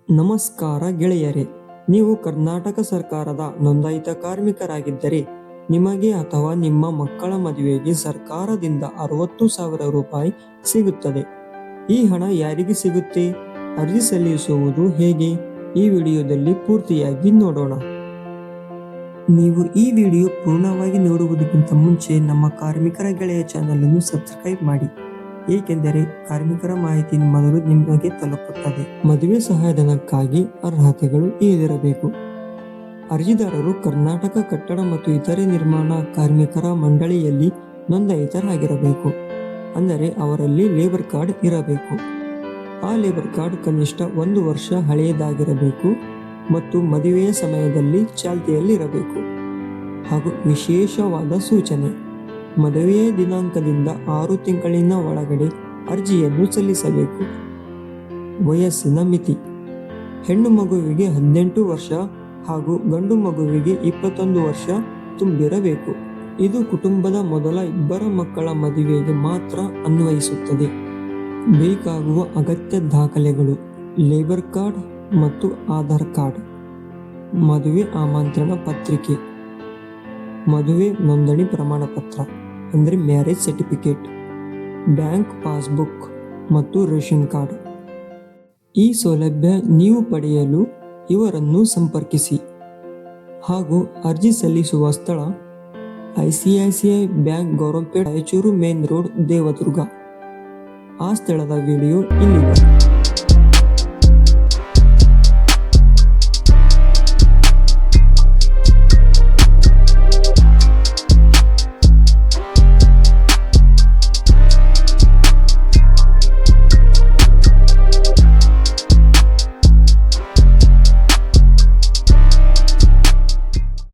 ನಮಸ್ಕಾರ ಗೆಳೆಯರೇ, ನೀವು ಕರ್ನಾಟಕ ಸರ್ಕಾರದ ನೋಂದಾಯಿತ ಕಾರ್ಮಿಕರಾಗಿದ್ದರೆ ನಿಮಗೆ ಅಥವಾ ನಿಮ್ಮ ಮಕ್ಕಳ ಮದುವೆಗೆ ಸರ್ಕಾರದಿಂದ 60,000 ರೂಪಾಯಿ ಸಿಗುತ್ತದೆ. ಈ ಹಣ ಯಾರಿಗೆ ಸಿಗುತ್ತೆ? ಅರ್ಜಿ ಸಲ್ಲಿಸುವುದು ಹೇಗೆ? ಈ ವಿಡಿಯೋದಲ್ಲಿ ಪೂರ್ತಿಯಾಗಿ ನೋಡೋಣ. ನೀವು ಈ ವಿಡಿಯೋ ಪೂರ್ಣವಾಗಿ ನೋಡುವುದಕ್ಕಿಂತ ಮುಂಚೆ ನಮ್ಮ ಕಾರ್ಮಿಕರ ಗೆಳೆಯ ಚಾನಲ್ ಅನ್ನು ಸಬ್ಸ್ಕ್ರೈಬ್ ಮಾಡಿ, ಏಕೆಂದರೆ ಕಾರ್ಮಿಕರ ಮಾಹಿತಿ ಮೊದಲು ನಿಮಗೆ ತಲುಪುತ್ತದೆ. ಮದುವೆ ಸಹಾಯಧನಕ್ಕಾಗಿ ಅರ್ಹತೆಗಳು ಇರಬೇಕು. ಅರ್ಜಿದಾರರು ಕರ್ನಾಟಕ ಕಟ್ಟಡ ಮತ್ತು ಇತರೆ ನಿರ್ಮಾಣ ಕಾರ್ಮಿಕರ ಮಂಡಳಿಯಲ್ಲಿ ನೋಂದಾಯಿತರಾಗಿರಬೇಕು. ಅಂದರೆ ಅವರಲ್ಲಿ ಲೇಬರ್ ಕಾರ್ಡ್ ಇರಬೇಕು. ಆ ಲೇಬರ್ ಕಾರ್ಡ್ ಕನಿಷ್ಠ 1 ವರ್ಷ ಹಳೆಯದಾಗಿರಬೇಕು ಮತ್ತು ಮದುವೆಯ ಸಮಯದಲ್ಲಿ ಚಾಲ್ತಿಯಲ್ಲಿರಬೇಕು. ಹಾಗೂ ವಿಶೇಷವಾದ ಸೂಚನೆ: ಮದುವೆಯ ದಿನಾಂಕದಿಂದ 6 ತಿಂಗಳಿನ ಒಳಗಡೆ ಅರ್ಜಿಯನ್ನು ಸಲ್ಲಿಸಬೇಕು. ವಯಸ್ಸಿನ ಮಿತಿ: ಹೆಣ್ಣು ಮಗುವಿಗೆ 18 ವರ್ಷ ಹಾಗೂ ಗಂಡು ಮಗುವಿಗೆ 21 ವರ್ಷ ತುಂಬಿರಬೇಕು. ಇದು ಕುಟುಂಬದ ಮೊದಲ 2 ಮಕ್ಕಳ ಮದುವೆಗೆ ಮಾತ್ರ ಅನ್ವಯಿಸುತ್ತದೆ. ಬೇಕಾಗುವ ಅಗತ್ಯ ದಾಖಲೆಗಳು: ಲೇಬರ್ ಕಾರ್ಡ್ ಮತ್ತು ಆಧಾರ್ ಕಾರ್ಡ್, ಮದುವೆ ಆಮಂತ್ರಣ ಪತ್ರಿಕೆ, ಮದುವೆ ನೋಂದಣಿ ಪ್ರಮಾಣ ಪತ್ರ ಅಂದರೆ ಮ್ಯಾರೇಜ್ ಸರ್ಟಿಫಿಕೇಟ್, ಬ್ಯಾಂಕ್ ಪಾಸ್ಬುಕ್ ಮತ್ತು ರೇಷನ್ ಕಾರ್ಡ್. ಈ ಸೌಲಭ್ಯ ನೀವು ಪಡೆಯಲು ಇವರನ್ನು ಸಂಪರ್ಕಿಸಿ. ಹಾಗೂ ಅರ್ಜಿ ಸಲ್ಲಿಸುವ ಸ್ಥಳ: ICICI bank Gaurampet, Raichur main road, Devadurga. ಆ ಸ್ಥಳದ ವಿಡಿಯೋ ಇಲ್ಲಿದೆ.